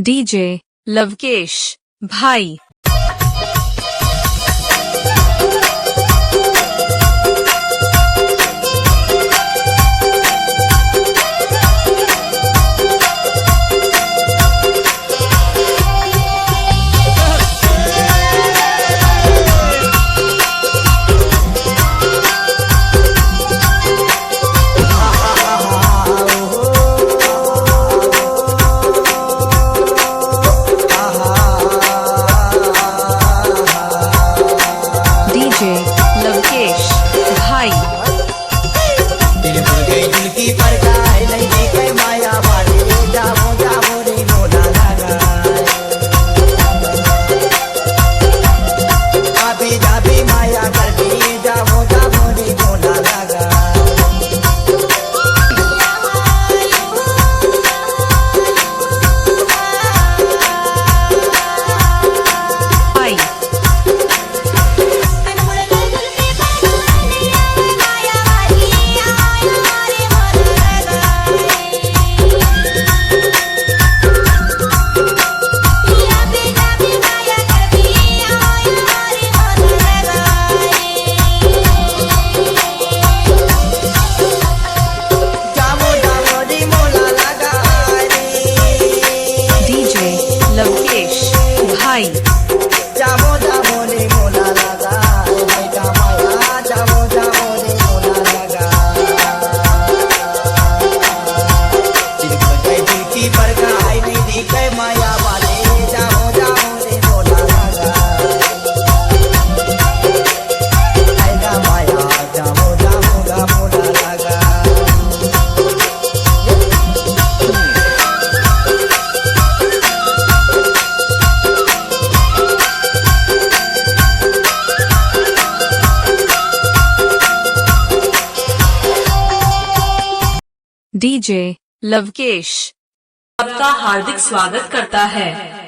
DJ Lavkesh भाई। DJ Lavkesh भाई। दिल भर गई दिल की परगाई नहीं देखे माया वाले जाओ जाओ रे मोला लगा अभी जाबी माया करती जाओ जाओ रे मोला लगा भाई। लवकेश भाई। जाओ जाओ रे मोला लगा बेटा माया जाओ जाओ रे मोला लगा दिल भर गई दिल की परगाई नहीं देखे माया वाले जाओ जाओ रे मोला लगा आएगा माया जाओ जाओ गा मोला लगा डीजे लवकेश आपका हार्दिक स्वागत करता है।